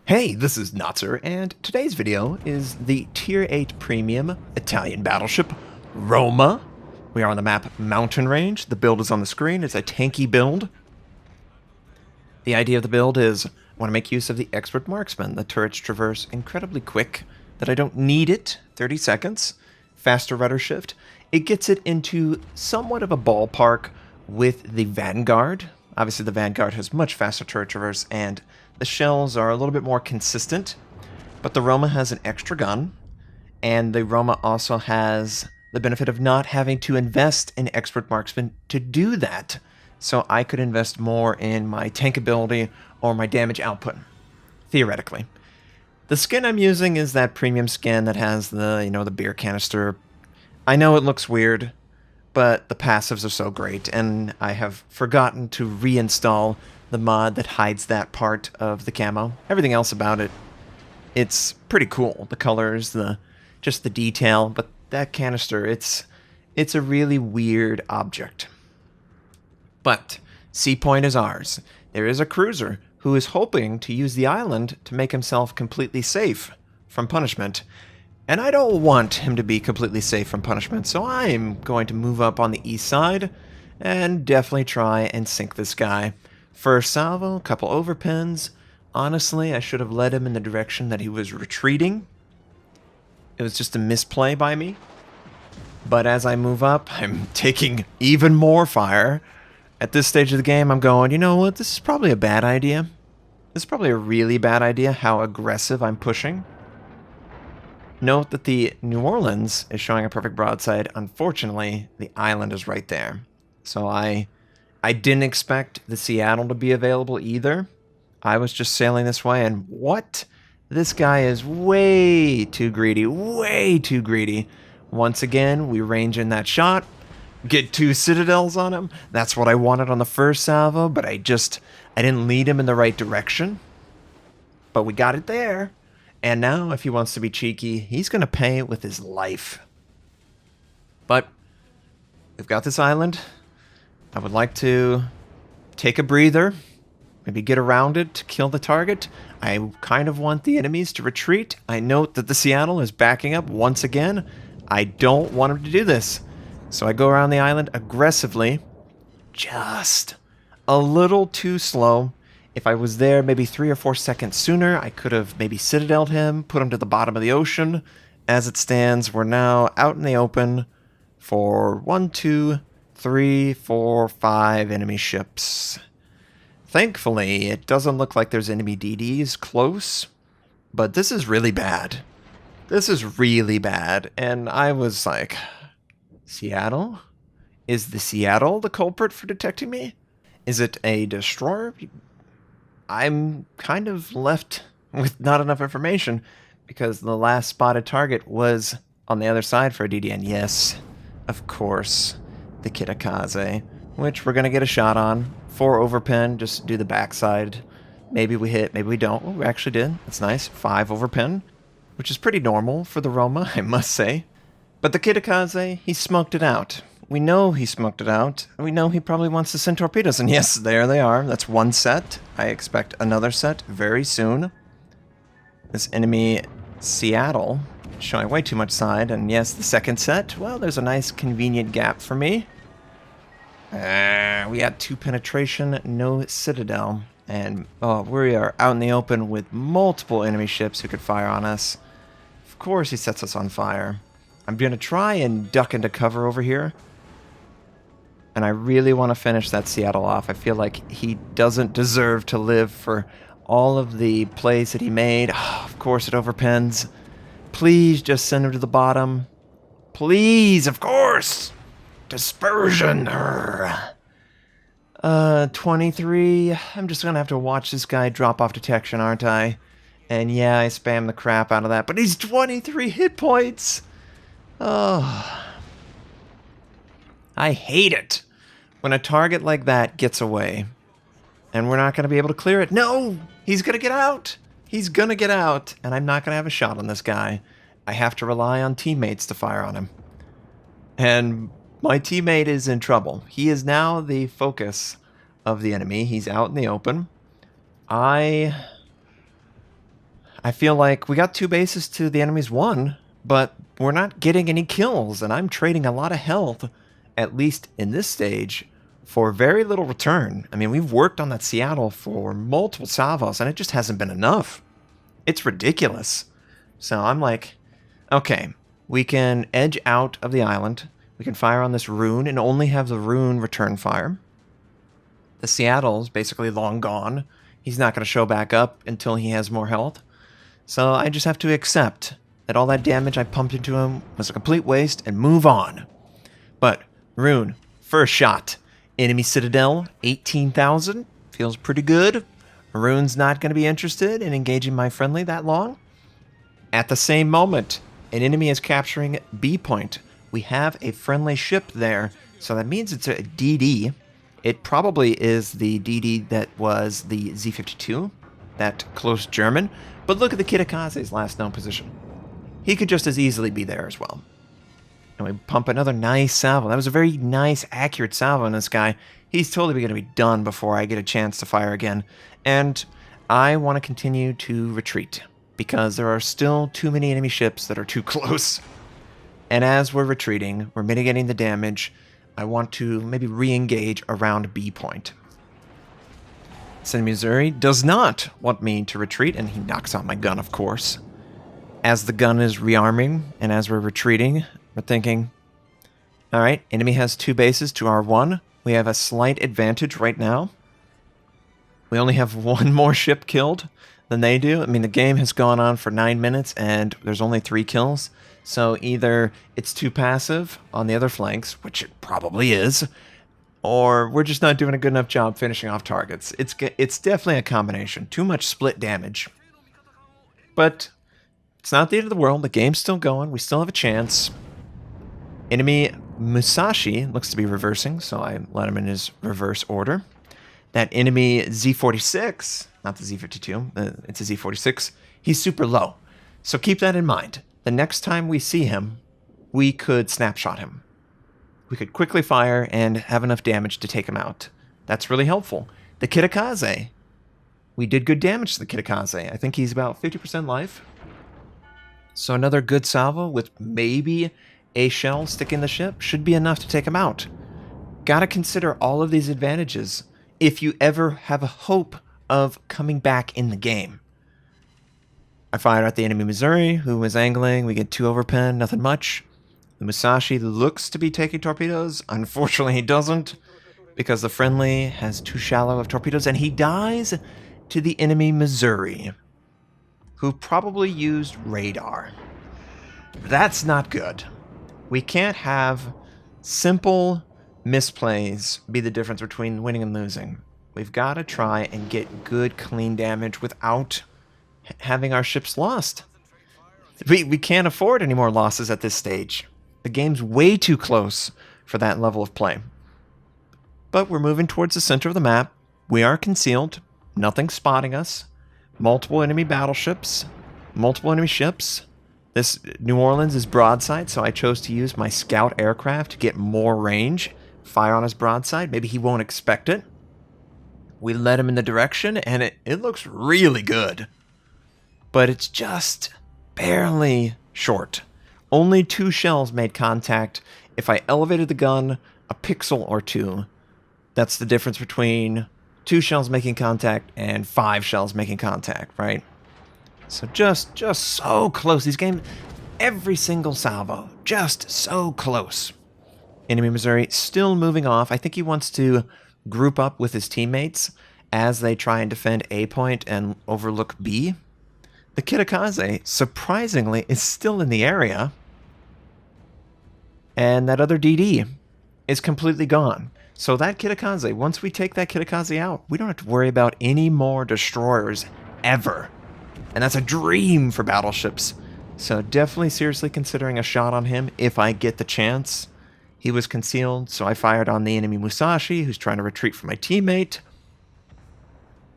Hey, this is Notser, and today's video is the Tier 8 Premium Italian battleship, Roma. We are on the map Mountain Range. The build is on the screen. It's a tanky build. The idea of the build is I want to make use of the Expert Marksman. The turrets traverse incredibly quick, that I don't need it, 30 seconds, faster rudder shift. It gets it into somewhat of a ballpark with the Vanguard. Obviously the Vanguard has much faster turret traverse, and the shells are a little bit more consistent, but the Roma has an extra gun, and the Roma also has the benefit of not having to invest in Expert Marksman to do that. So I could invest more in my tank ability or my damage output, theoretically. The skin I'm using is that premium skin that has the, the beer canister. I know it looks weird, but the passives are so great, and I have forgotten to reinstall the mod that hides that part of the camo. Everything else about it, it's pretty cool. The colors, just the detail, but that canister, it's a really weird object. But Sea Point is ours. There is a cruiser who is hoping to use the island to make himself completely safe from punishment. And I don't want him to be completely safe from punishment, so I'm going to move up on the east side and definitely try and sink this guy. First salvo, a couple overpins. Honestly, I should have led him in the direction that he was retreating. It was just a misplay by me. But as I move up, I'm taking even more fire. At this stage of the game, I'm going, you know what, this is probably a bad idea. This is probably a really bad idea, how aggressive I'm pushing. Note that the New Orleans is showing a perfect broadside. Unfortunately, the island is right there. So I didn't expect the Seattle to be available either. I was just sailing this way, and what? This guy is way too greedy, way too greedy. Once again, we range in that shot, get 2 citadels on him. That's what I wanted on the first salvo, but I didn't lead him in the right direction. But we got it there. And now, if he wants to be cheeky, he's going to pay with his life. But we've got this island. I would like to take a breather, maybe get around it to kill the target. I kind of want the enemies to retreat. I note that the Seattle is backing up once again. I don't want him to do this. So I go around the island aggressively, just a little too slow. If I was there maybe 3 or 4 seconds sooner, I could have maybe citadeled him, put him to the bottom of the ocean. As it stands, we're now out in the open for 1, 2, 3, 4, 5 enemy ships. Thankfully, it doesn't look like there's enemy DDs close, but this is really bad. This is really bad, and I was like, Seattle? Is the Seattle the culprit for detecting me? Is it a destroyer? I'm kind of left with not enough information because the last spotted target was on the other side for a DD, and yes, of course, the Kitakaze, which we're going to get a shot on. 4 overpin, just do the backside. Maybe we hit, maybe we don't. Oh, we actually did. That's nice. 5 overpin, which is pretty normal for the Roma, I must say. But the Kitakaze, he smoked it out. We know he smoked it out. We know he probably wants to send torpedoes, and yes, there they are. That's 1 set. I expect another set very soon. This enemy Seattle showing way too much side, and yes, the second set. Well, there's a nice convenient gap for me. We got 2 penetration, no citadel, and we are out in the open with multiple enemy ships who could fire on us. Of course he sets us on fire. I'm going to try and duck into cover over here. And I really want to finish that Seattle off. I feel like he doesn't deserve to live for all of the plays that he made. Oh, of course it overpins. Please just send him to the bottom. Please, of course. Dispersion. 23. I'm just going to have to watch this guy drop off detection, aren't I? And yeah, I spam the crap out of that. But he's 23 hit points. Oh, I hate it when a target like that gets away and we're not going to be able to clear it. No, he's going to get out. He's going to get out, and I'm not going to have a shot on this guy. I have to rely on teammates to fire on him. And my teammate is in trouble. He is now the focus of the enemy. He's out in the open. I I feel like we got 2 bases to the enemy's 1, but we're not getting any kills, and I'm trading a lot of health, at least in this stage, for very little return. I mean, we've worked on that Seattle for multiple salvos, and it just hasn't been enough. It's ridiculous. So I'm like, okay, we can edge out of the island. We can fire on this rune and only have the rune return fire. The Seattle's basically long gone. He's not going to show back up until he has more health. So I just have to accept that all that damage I pumped into him was a complete waste and move on. But, rune, first shot. Enemy Citadel, 18,000. Feels pretty good. Rune's not going to be interested in engaging my friendly that long. At the same moment, an enemy is capturing B point. We have a friendly ship there, so that means it's a DD. It probably is the DD that was the Z-52, that close German. But look at the Kitakaze's last known position. He could just as easily be there as well. And we pump another nice salvo. That was a very nice, accurate salvo on this guy. He's totally going to be done before I get a chance to fire again. And I want to continue to retreat, because there are still too many enemy ships that are too close. And as we're retreating, we're mitigating the damage. I want to maybe re-engage around B point. Sen Missouri does not want me to retreat, and he knocks out my gun, of course. As the gun is rearming, and as we're retreating, we're thinking, alright, enemy has 2 bases to our 1. We have a slight advantage right now. We only have 1 more ship killed than they do. I mean, the game has gone on for 9 minutes, and there's only 3 kills. So either it's too passive on the other flanks, which it probably is, or we're just not doing a good enough job finishing off targets. It's definitely a combination. Too much split damage. But it's not the end of the world. The game's still going. We still have a chance. Enemy Musashi looks to be reversing, so I let him in his reverse order. That enemy Z46, not the Z52, it's a Z46, he's super low. So keep that in mind. The next time we see him, we could snapshot him. We could quickly fire and have enough damage to take him out. That's really helpful. The Kitakaze, we did good damage to the Kitakaze. I think he's about 50% life. So another good salvo with maybe a shell sticking the ship should be enough to take him out. Gotta consider all of these advantages if you ever have a hope of coming back in the game. I fired at the enemy Missouri, who was angling. We get 2 overpen, nothing much. The Musashi looks to be taking torpedoes. Unfortunately, he doesn't, because the friendly has too shallow of torpedoes, and he dies to the enemy Missouri, who probably used radar. That's not good. We can't have simple misplays be the difference between winning and losing. We've got to try and get good, clean damage without having our ships lost. We can't afford any more losses at this stage. The game's way too close for that level of play. But we're moving towards the center of the map. We are concealed. Nothing's spotting us. Multiple enemy battleships. Multiple enemy ships. This New Orleans is broadside, so I chose to use my scout aircraft to get more range. Fire on his broadside. Maybe he won't expect it. We led him in the direction, and it looks really good. But it's just barely short. Only 2 shells made contact. If I elevated the gun a pixel or 2, that's the difference between 2 shells making contact and 5 shells making contact, right? So just so close. These games, every single salvo, just so close. Enemy Missouri still moving off. I think he wants to group up with his teammates as they try and defend A point and overlook B. The Kitakaze, surprisingly, is still in the area. And that other DD is completely gone. So that Kitakaze, once we take that Kitakaze out, we don't have to worry about any more destroyers ever. And that's a dream for battleships. So definitely seriously considering a shot on him if I get the chance. He was concealed, so I fired on the enemy Musashi, who's trying to retreat from my teammate.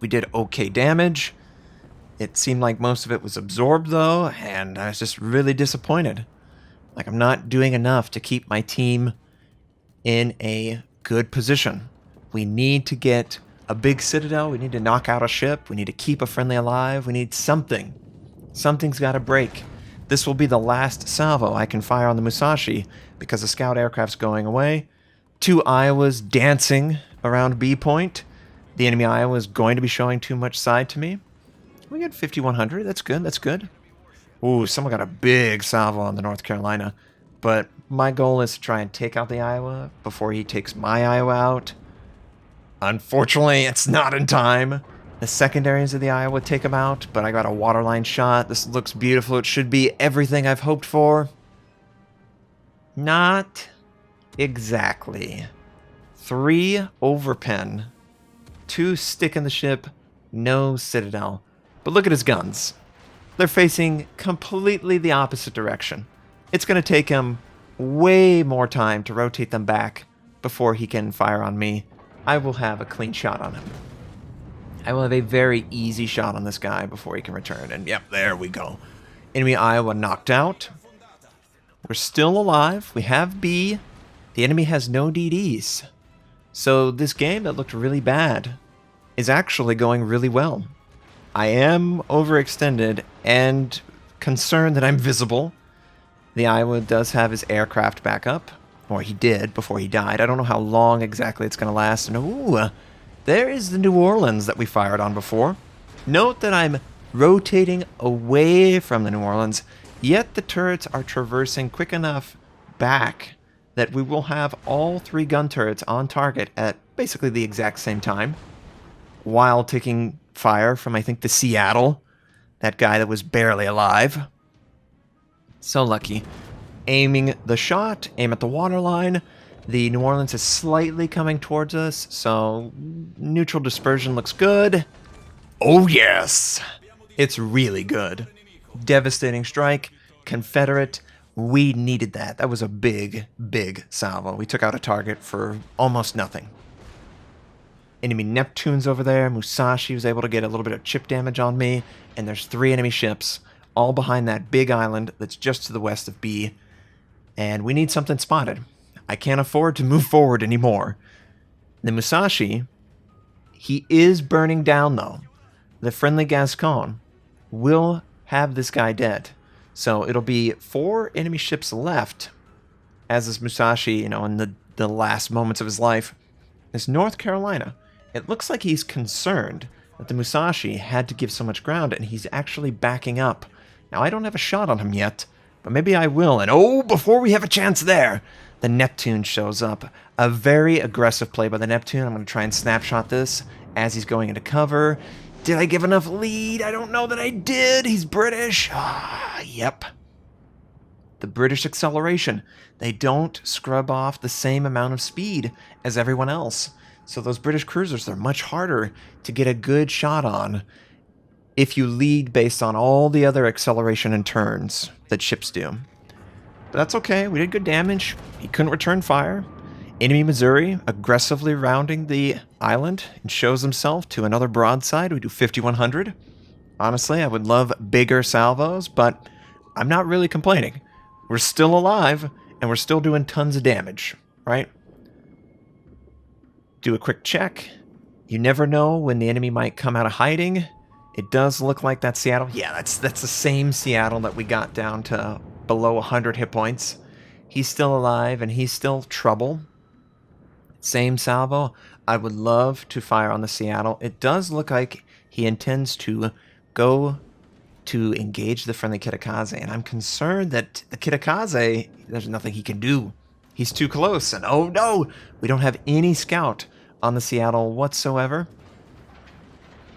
We did okay damage. It seemed like most of it was absorbed, though, and I was just really disappointed. Like, I'm not doing enough to keep my team in a good position. We need to get a big citadel. We need to knock out a ship. We need to keep a friendly alive. We need something. Something's got to break. This will be the last salvo I can fire on the Musashi because the scout aircraft's going away. 2 Iowas dancing around B point. The enemy Iowa is going to be showing too much side to me. We got 5,100. That's good. That's good. Ooh, someone got a big salvo on the North Carolina. But my goal is to try and take out the Iowa before he takes my Iowa out. Unfortunately, it's not in time. The secondaries of the Iowa take him out, but I got a waterline shot. This looks beautiful. It should be everything I've hoped for. Not exactly. 3 overpen. 2 stick in the ship. No citadel. But look at his guns. They're facing completely the opposite direction. It's going to take him way more time to rotate them back before he can fire on me. I will have a clean shot on him. I will have a very easy shot on this guy before he can return. And yep, there we go. Enemy Iowa knocked out. We're still alive. We have B. The enemy has no DDs. So this game that looked really bad is actually going really well. I am overextended and concerned that I'm visible. The Iowa does have his aircraft back up. Or he did before he died. I don't know how long exactly it's going to last. And ooh, there is the New Orleans that we fired on before. Note that I'm rotating away from the New Orleans, yet the turrets are traversing quick enough back that we will have all 3 gun turrets on target at basically the exact same time, while taking fire from, I think, the Seattle, that guy that was barely alive. So lucky. Aiming the shot, aim at the waterline. The New Orleans is slightly coming towards us, so neutral dispersion looks good. Oh yes! It's really good. Devastating strike. Confederate. We needed that. That was a big, big salvo. We took out a target for almost nothing. Enemy Neptunes over there. Musashi was able to get a little bit of chip damage on me. And there's 3 enemy ships all behind that big island that's just to the west of B. And we need something spotted. I can't afford to move forward anymore. The Musashi, he is burning down though. The friendly Gascon will have this guy dead. So it'll be 4 enemy ships left as this Musashi, in the last moments of his life. This North Carolina, it looks like he's concerned that the Musashi had to give so much ground and he's actually backing up. Now I don't have a shot on him yet, but maybe I will. And oh, before we have a chance there, the Neptune shows up. A very aggressive play by the Neptune. I'm going to try and snapshot this as he's going into cover. Did I give enough lead? I don't know that I did. He's British. Yep. The British acceleration. They don't scrub off the same amount of speed as everyone else. So those British cruisers, they're much harder to get a good shot on if you lead based on all the other acceleration and turns that ships do. But that's okay. We did good damage. He couldn't return fire. Enemy Missouri aggressively rounding the island and shows himself to another broadside. We do 5,100. Honestly, I would love bigger salvos, but I'm not really complaining. We're still alive, and we're still doing tons of damage, right? Do a quick check. You never know when the enemy might come out of hiding. It does look like that's Seattle. Yeah, that's the same Seattle that we got down to below 100 hit points. He's still alive, and he's still trouble. Same salvo. I would love to fire on the Seattle. It does look like he intends to go to engage the friendly Kitakaze, and I'm concerned that the Kitakaze, there's nothing he can do. He's too close, and oh no, we don't have any scout on the Seattle whatsoever.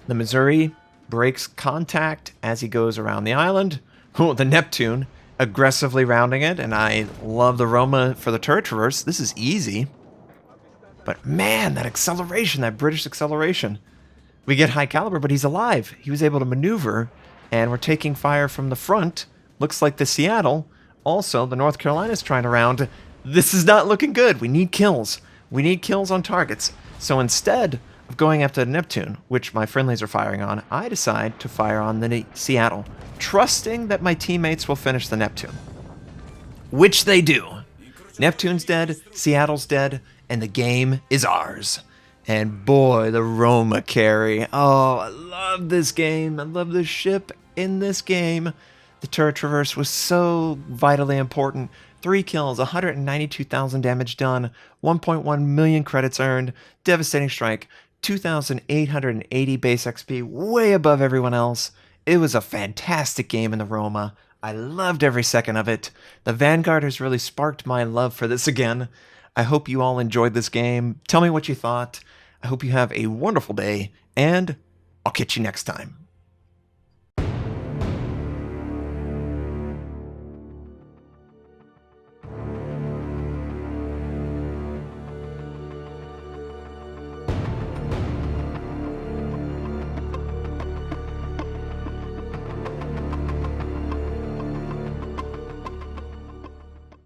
The Missouri breaks contact as he goes around the island. Oh, the Neptune aggressively rounding it, and I love the Roma for the turret traverse. This is easy. But man, that acceleration, that British acceleration. We get high caliber, but he's alive. He was able to maneuver, and we're taking fire from the front. Looks like the Seattle. Also, the North Carolina's trying to round. This is not looking good. We need kills. We need kills on targets. So instead of going after the Neptune, which my friendlies are firing on, I decide to fire on the Seattle, trusting that my teammates will finish the Neptune. Which they do. Neptune's dead, Seattle's dead, and the game is ours. And boy, the Roma carry. Oh, I love this game. I love this ship. In this game, the turret traverse was so vitally important. 3 kills, 192,000 damage done, 1.1 million credits earned, devastating strike, 2,880 base XP, way above everyone else. It was a fantastic game in the Roma. I loved every second of it. The Vanguard has really sparked my love for this again. I hope you all enjoyed this game. Tell me what you thought. I hope you have a wonderful day, and I'll catch you next time.